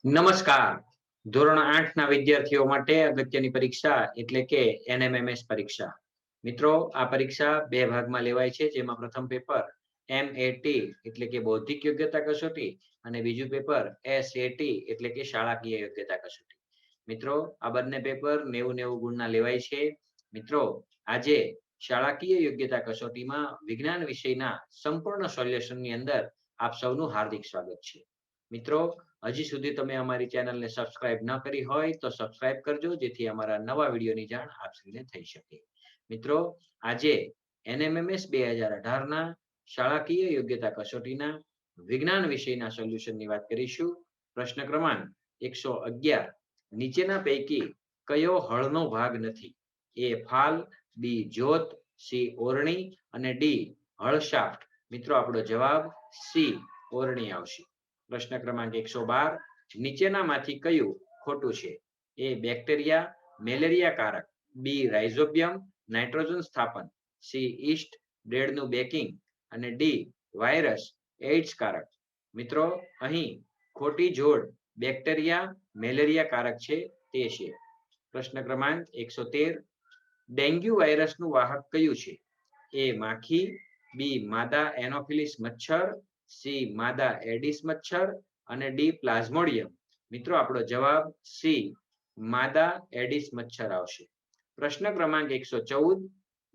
નમસ્કાર. ધોરણ 8 ના વિદ્યાર્થીઓ માટે અગત્યની પરીક્ષા એટલે કે NMMS પરીક્ષા. મિત્રો, આ પરીક્ષા બે ભાગમાં લેવાય છે, જેમાં પ્રથમ પેપર MAT એટલે કે બૌદ્ધિક યોગ્યતા કસોટી અને બીજું પેપર SAT એટલે કે શાળાકીય યોગ્યતા કસોટી. મિત્રો, આ બંને પેપર 90-90 ગુણના લેવાય છે. મિત્રો, આજે શાળાકીય યોગ્યતા કસોટીમાં વિજ્ઞાન વિષયના સંપૂર્ણ સોલ્યુશનની અંદર આપ સૌનું હાર્દિક સ્વાગત છે. મિત્રો, હજી સુધી તમે અમારી ચેનલને સબસ્ક્રાઇબ ન કરી હોય તો સબસ્ક્રાઇબ કરજો, જેથી અમારા નવા વિડીયોની જાણ આપ સૌને થઈ શકે. મિત્રો, આજે NMMS 2018 ના શાળાકીય યોગ્યતા કસોટીના વિજ્ઞાન વિષયના સોલ્યુશનની વાત કરીશું. પ્રશ્ન ક્રમાંક 111. નીચેના પૈકી કયો હળનો ભાગ નથી? એ ફાલ, બી જોત, સી ઓરણી અને ડી હળ શાફ્ટ. મિત્રો, આપણો જવાબ સી ઓરણી આવશે. પ્રશ્ન ક્રમાંક 112. નીચેનામાંથી કયું ખોટું છે? એ બેક્ટેરિયા મેલેરિયા કારક, બી રાઇઝોબિયમ નાઇટ્રોજન સ્થાપન, સી ઈસ્ટ બ્રેડનું બેકિંગ અને ડી વાયરસ એઇડ્સ કારક. મિત્રો, અહીં ખોટી જોડ બેક્ટેરિયા મેલેરિયા કારક છે તે છે. પ્રશ્ન ક્રમાંક 113. ડેન્ગ્યુ વાયરસનું વાહક કયું છે? એ માખી, બી માદા એનોફિલિસ મચ્છર, સી માદા એડિસ મચ્છર અને ડી પ્લાઝ્મોડિયમ. મિત્રો, આપણો જવાબ સી માદા એડિસ મચ્છર આવશે. પ્રશ્ન ક્રમાંક 114.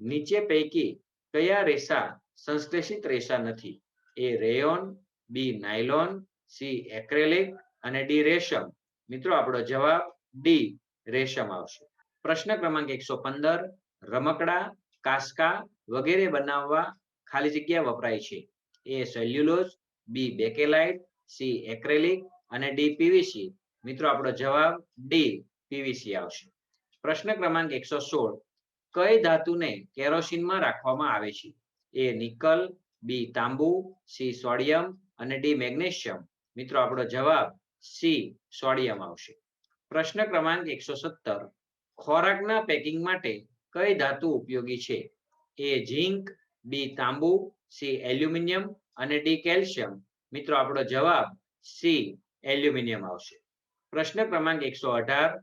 નીચે પૈકી કયા રેસા સંશ્લેષિત રેસા નથી? એ રેયોન, બી નાયલોન, સી એક્રેલિક અને ડી રેશમ. મિત્રો, આપણો જવાબ ડી રેશમ આવશે. પ્રશ્ન ક્રમાંક 115. રમકડા, કાસ્કા વગેરે બનાવવા ખાલી જગ્યા વપરાય છે? એ સેલ્યુલોઝ, બી બેકેલાઇટ, સી એક્રેલિક અને ડી પીવીસી. મિત્રો, આપણો જવાબ ડી પીવીસી આવશે. પ્રશ્ન ક્રમાંક 116. કઈ ધાતુને કેરોસીનમાં રાખવામાં આવે છે? એ નિકલ, બી તાંબુ, સી સોડિયમ અને ડી મેગ્નેશિયમ. મિત્રો, આપણો જવાબ સી સોડિયમ આવશે. પ્રશ્ન ક્રમાંક 117. ખોરાકના પેકિંગ માટે કઈ ધાતુ ઉપયોગી છે? એ ઝિંક, બી તાંબુ, સી એલ્યુમિનિયમ અને ડી કેલ્શિયમ. મિત્રો, આપણો જવાબ સી એલ્યુમિનિયમ આવશે. પ્રશ્ન ક્રમાંક 118.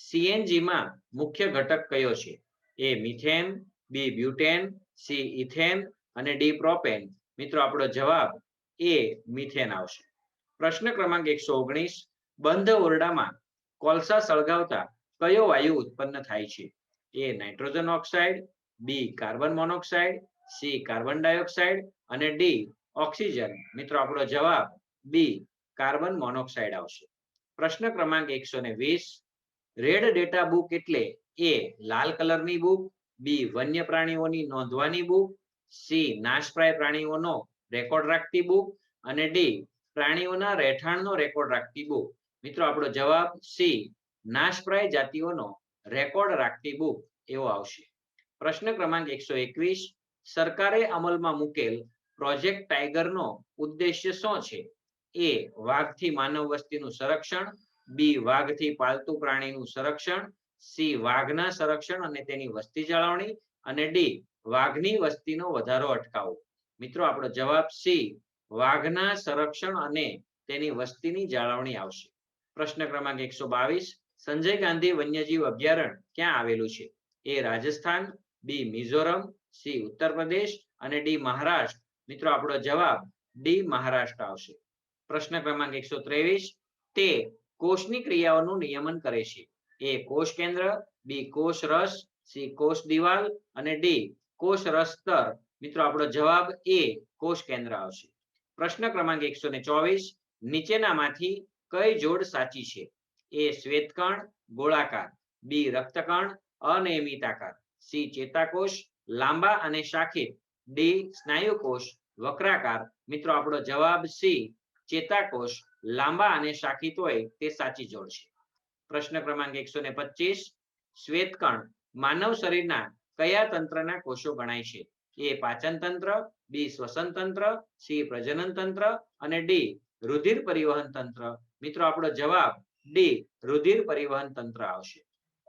સીએનજીમાં મુખ્ય ઘટક કયો છે? એ મિથેન, બી બ્યુટેન, સી ઇથેન અને ડી પ્રોપેન. મિત્રો, આપણો જવાબ એ મિથેન આવશે. પ્રશ્ન ક્રમાંક 119. બંધ ઓરડામાં કોલસા સળગાવતા કયો વાયુ ઉત્પન્ન થાય છે? A nitrogen oxide, B carbon monoxide, C carbon dioxide અને ડી ઓક્સિજન. મિત્રો, આપણો જવાબ બી કાર્બન મોનોક્સાઇડ આવશે. પ્રશ્ન ક્રમાંક 120. રેડ ડેટા બુક એટલે એ લાલ કલરની બુક, બી વન્ય પ્રાણીઓની નોંધવાની બુક, સી નાશપ્રાય પ્રાણીઓનો રેકોર્ડ રાખતી બુક અને ડી પ્રાણીઓના રહેઠાણનો રેકોર્ડ રાખતી બુક. મિત્રો, આપણો જવાબ સી નાશપ્રાય જાતિઓનો રેકોર્ડ રાખતી બુક એવો આવશે. પ્રશ્ન ક્રમાંક 121. સરકારે અમલમાં મૂકેલ પ્રોજેક્ટ ટાઈગરનો ઉદ્દેશ્ય શું છે? એ વાઘથી માનવ વસ્તીનું સંરક્ષણ, બી વાઘથી પાલતુ પ્રાણીનું સંરક્ષણ, સી વાઘના સંરક્ષણ અને તેની વસ્તી જાળવણી અને ડી વાઘની વસ્તીનો વધારો અટકાવવો. મિત્રો, આપણો જવાબ સી વાઘના સંરક્ષણ અને તેની વસ્તીની જાળવણી આવશે. પ્રશ્ન ક્રમાંક 122. સંજય ગાંધી વન્યજીવ અભયારણ્ય ક્યાં આવેલું છે? એ રાજસ્થાન, બી મિઝોરમ, સી ઉત્તર પ્રદેશ અને ડી મહારાષ્ટ્ર. મિત્રો, આપણો જવાબ ડી મહારાષ્ટ્ર આવશે. પ્રશ્ન ક્રમાંક 123. તે કોષની ક્રિયાઓનું નિયમન કરે છે? એ કોષ કેન્દ્ર, બી કોષ રસ, સી કોષ દિવાલ અને ડી કોષ રસ સ્તર. મિત્રો, આપણો જવાબ એ કોષ કેન્દ્ર આવશે. પ્રશ્ન ક્રમાંક 124. નીચેનામાંથી કઈ જોડ સાચી છે? એ શ્વેતકણ ગોળાકાર, બી રક્તકણ અનિયમિતાકાર, સી ચેતાકોષ લાંબા અને શાખિત, ડી સ્નાયુકોષ વક્રાકાર. મિત્રો, આપણો જવાબ સી ચેતાકોષ લાંબા અને શાખિત હોય તે સાચી જોડ છે. પ્રશ્ન ક્રમાંક 125. શ્વેતકણ માનવ શરીરના કયા તંત્રના કોષો ગણાય છે? એ પાચન તંત્ર, બી શ્વસન તંત્ર, સી પ્રજનન તંત્ર અને ડી રુધિર પરિવહન તંત્ર. મિત્રો, આપણો જવાબ ડી રુધિર પરિવહન તંત્ર આવશે.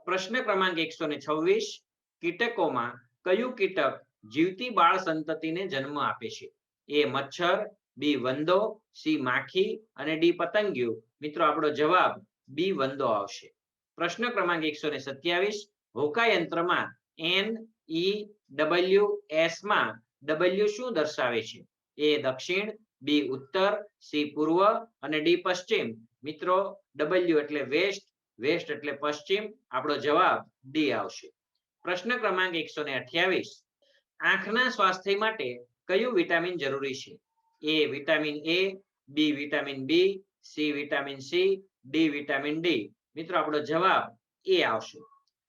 પ્રશ્ન ક્રમાંક 126. કીટકોમાં કયું કીટક જીવતી બાળ સંતતિને જન્મ આપે છે? એ મચ્છર, બી વંદો, સી માખી અને ડી પતંગિયું. મિત્રો આપણો જવાબ બી વંદો આવશે. પ્રશ્ન ક્રમાંક 127 હોકાયંત્રમાં NEWS માં W શું દર્શાવે છે? એ દક્ષિણ, બી ઉત્તર, સી પૂર્વ અને ડી પશ્ચિમ. મિત્રો W એટલે વેસ્ટ, વેસ્ટ એટલે પશ્ચિમ. આપણો જવાબ ડી આવશે. પ્રશ્ન ક્રમાંક 128 આંખના સ્વાસ્થ્ય માટે કયું વિટામિન જરૂરી છે? A vitamin A, B vitamin B, C vitamin C, D vitamin D. મિત્રો આપણો જવાબ એ આવશે.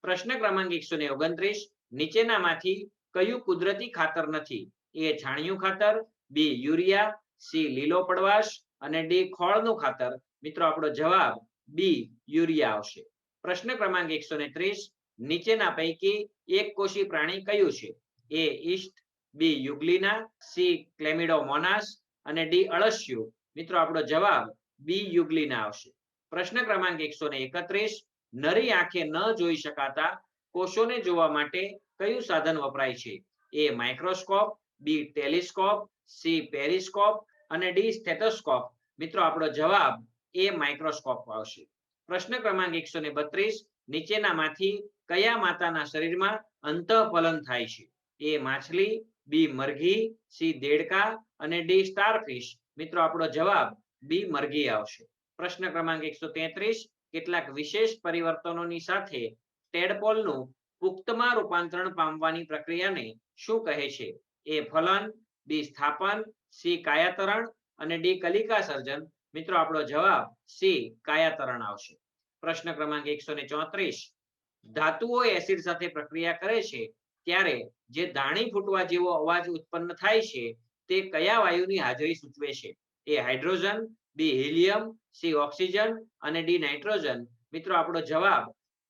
પ્રશ્ન ક્રમાંક 129 નીચેનામાંથી કયું કુદરતી ખાતર નથી? એ છાણિયું ખાતર, બી યુરિયા, સી લીલો પડવાશ અને ડી ખોળનું ખાતર. મિત્રો આપણો જવાબ બી યુરિયા આવશે. પ્રશ્ન ક્રમાંક 130 નીચેના પૈકી એક કોષી પ્રાણી કયું છે? એ ઈસ્ટ, બી યુગ્લિના, સી ક્લેમિડોમોનાસ અને ડી અળસિયું. મિત્રો આપણો જવાબ બી યુગ્લિના આવશે. પ્રશ્ન ક્રમાંક 131 નરી આંખે ન જોઈ શકાતા કોષોને જોવા માટે કયું સાધન વપરાય છે? એ માઇક્રોસ્કોપ, બી ટેલિસ્કોપ, સી પેરિસ્કોપ અને ડી સ્ટેથોસ્કોપ. મિત્રો આપણો જવાબ એ માઇક્રોસ્કોપ આવશે. પ્રશ્ન ક્રમાંક 132 નીચેનામાંથી કયા માતાના શરીરમાં અંતઃફલન થાય છે? એ માછલી, બી મરઘી, સી દેડકા અને ડી સ્ટારફિશ. મિત્રો આપણો જવાબ બી મરઘી આવશે. પ્રશ્ન ક્રમાંક 133 કેટલાક વિશેષ પરિવર્તનોની સાથે ટેડપોલનું પુખ્તમાં રૂપાંતરણ પામવાની પ્રક્રિયાને શું કહે છે? એ ફલન, બી સ્થાપન, સી કાયાતરણ અને ડી કલિકા સર્જન. મિત્રો આપણો જવાબ સી કાયાતરણ આવશે. પ્રશ્ન ક્રમાંક 134 ધાતુઓ એસિડ સાથે પ્રક્રિયા કરે છે ત્યારે જે દાણી ફૂટવા જેવો અવાજ ઉત્પન્ન થાય છે તે કયા વાયુની હાજરી સૂચવે છે? એ હાઇડ્રોજન, બી હિલિયમ, સી ઓક્સિજન અને ડી નાઇટ્રોજન. મિત્રો આપણો જવાબ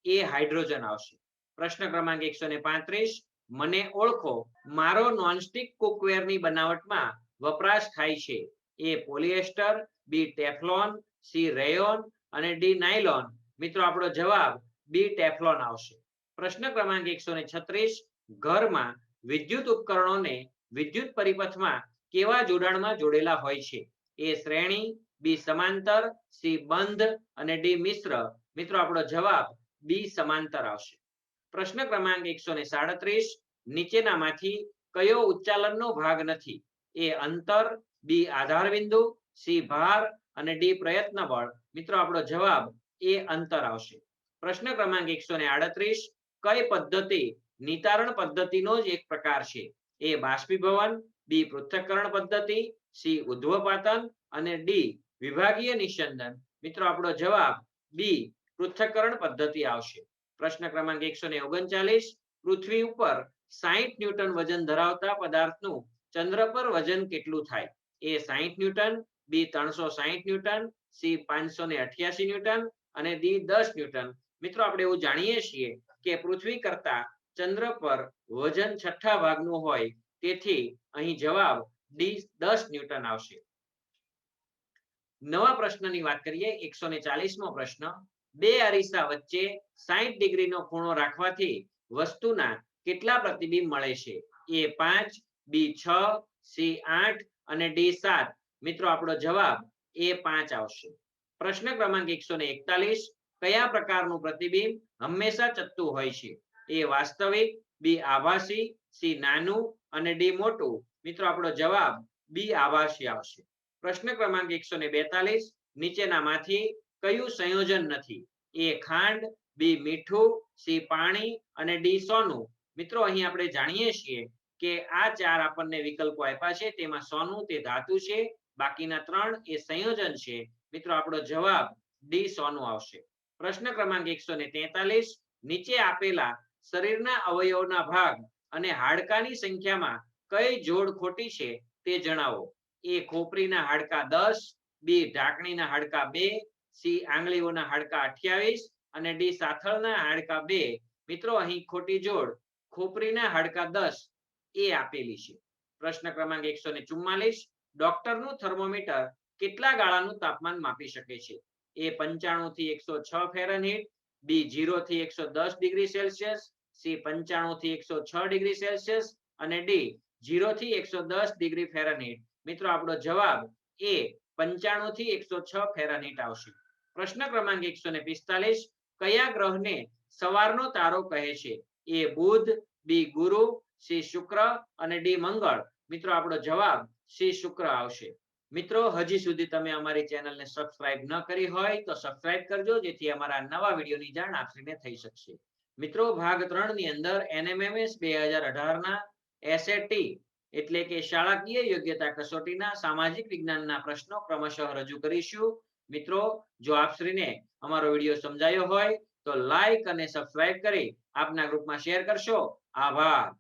એ હાઇડ્રોજન આવશે. પ્રશ્ન ક્રમાંક 135 મને ઓળખો મારો નોનસ્ટિક કુકવેરની બનાવટમાં વપરાશ થાય છે. એ પોલિએસ્ટર, બી ટેફલોન, સી રેયોન અને ડી નાયલોન. મિત્રો આપણો જવાબ બી ટેફલોન આવશે. પ્રશ્ન ક્રમાંક 136 ઘરમાં વિદ્યુત ઉપકરણોને વિદ્યુત પરિપથમાં કેવા જોડાણમાં જોડેલા હોય છે? એ શ્રેણી, બી સમાંતર, સી બંધ અને ડી મિશ્ર. મિત્રો આપણો જવાબ બી સમાંતર આવશે. પ્રશ્ન ક્રમાંક 137 નીચેનામાંથી કયો ઉચ્ચાલનનો ભાગ નથી? એ અંતર, બી આધાર બિંદુ, સી ભાર અને ડી પ્રયત્ન બળ. મિત્રો આપણો જવાબ એ અંતર આવશે. પ્રશ્ન ક્રમાંક 138 કઈ પદ્ધતિ નિતારણ પદ્ધતિનો જ એક પ્રકાર છે? એ બાષ્પીભવન, બી પૃથ્થકરણ પદ્ધતિ, સી ઉધ્વપાતન અને ડી વિભાગીય નિસ્યંદન. મિત્રો આપણો જવાબ બી પૃથ્થકરણ પદ્ધતિ આવશે. પ્રશ્ન ક્રમાંક 139 પૃથ્વી ઉપર 60 ન્યૂટન વજન ધરાવતા પદાર્થનું ચંદ્ર પર વજન કેટલું થાય? એ 60 ન્યૂટન, બી 360 ન્યૂટન, સી 588 ન્યૂટન અને ડી 10 ન્યૂટન. મિત્રો આપણે એવું જાણીએ છીએ કે પૃથ્વી કરતા ચંદ્ર પર વજન છઠ્ઠા ભાગનું હોય તેથી અહીં જવાબ ડી 10 ન્યૂટન આવશે. નવા પ્રશ્નની વાત કરીએ 140મો પ્રશ્ન બે અરીસા વચ્ચે 60 ડિગ્રીનો ખૂણો રાખવાથી વસ્તુના કેટલા પ્રતિબિંબ મળે છે? એ 5, બી 6, સી 8 અને ડી 7. મિત્રો આપણો જવાબ એ 5 આવશે. પ્રશ્ન ક્રમાંક 141 કયા પ્રકારનું પ્રતિબિંબ હંમેશા ચત્તું હોય છે? એ વાસ્તવિક, બી આભાસી, સી નાનું અને ડી મોટું. મિત્રો આપણો જવાબ બી આભાસી આવશે. પ્રશ્ન ક્રમાંક 142 નીચેનામાંથી કયું સંયોજન નથી? એ ખાંડ, બી મીઠું, સી પાણી અને ડી સોનું. મિત્રો અહીં આપણે જાણીએ છીએ કે આ ચાર આપણને વિકલ્પો આપ્યા છે તેમાં સોનું તે ધાતુ છે, બાકીના 3 એ સંયોજન છે. મિત્રો આપણો જવાબ ડી સોનું આવશે. પ્રશ્ન ક્રમાંક 143 નીચે આપેલા શરીરના અવયવના ભાગ અને હાડકાની સંખ્યામાં કઈ જોડ ખોટી છે તે જણાવો. એ ખોપરીના હાડકા 10, બી ઢાંકણીના હાડકા 2, સી આંગળીઓના હાડકા 28 અને ડી સાથળના હાડકા 2. મિત્રો અહીં ખોટી જોડ ખોપરીના હાડકા 10 એ આપેલી છે. પ્રશ્ન ક્રમાંક 144 ડોક્ટરનું થર્મોમીટર કેટલા ગાળાનું તાપમાન માપી શકે છે? એ 95 થી 106 ફેરનહીટ, બી 0 થી 110 ડિગ્રી સેલ્સિયસ, સી 95 થી 106 ડિગ્રી સેલ્સિયસ અને ડી 0 થી 110 ડિગ્રી ફેરનહીટ. મિત્રો આપણો જવાબ એ 95 થી 106 ફેરનહીટ આવશે. પ્રશ્ન ક્રમાંક 145 કયા ગ્રહને સવારનો તારો કહે છે? એ બુધ, બી ગુરુ, સી શુક્ર અને ડી મંગળ. મિત્રો આપણો જવાબ સી શુક્ર આવશે. મિત્રો હજી સુધી તમે અમારી ચેનલને સબસ્ક્રાઇબ ન કરી હોય તો સબસ્ક્રાઇબ કરજો, જેથી અમારા નવા વિડીયોની જાણ આપને થઈ શકશે. મિત્રો ભાગ 3 ની અંદર NMMS 2018 ના SAT એટલે કે શાળાકીય યોગ્યતા કસોટીના સામાજિક વિજ્ઞાનના પ્રશ્નો ક્રમશઃ રજૂ કરીશું. મિત્રો જો આપ શ્રીને અમારો વિડીયો સમજાયો હોય તો લાઈક અને સબસ્ક્રાઇબ કરી આપના ગ્રુપમાં શેર કરશો. આભાર.